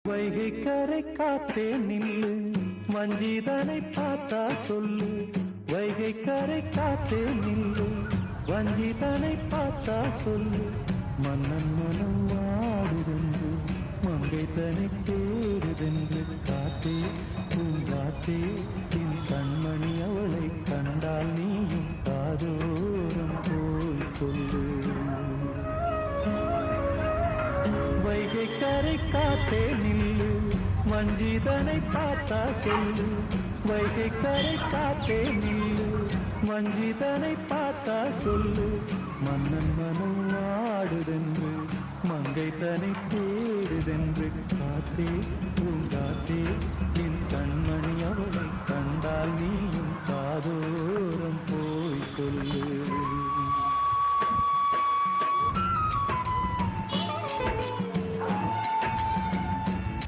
வைகை கரை காத்தே நில்லு, வஞ்சிதனை பார்த்தா சொல்லு. வைகை கரை காத்தே நில்லு, வஞ்சிதனை பார்த்தா சொல்லு. மன்னன் மனம் வாடுதென்று, மங்கை தனை தேடுதென்று. காத்தே பூங்காத்தே, என் கண்மணி அவளை கண்டால் நீயும் காதோரம் போய் சொல்லு. வைகை கரை காத்தே நில்லு, வஞ்சிதனை பார்த்தா சொல்லு. வைகை கரை காத்தே நில்லு, வஞ்சிதனை பார்த்தா சொல்லு. மன்னன் மனம் வாடுதென்று, மங்கை தனை தேடுதென்று. காத்தே பூங்காத்தே, என் கண்மணி அவளை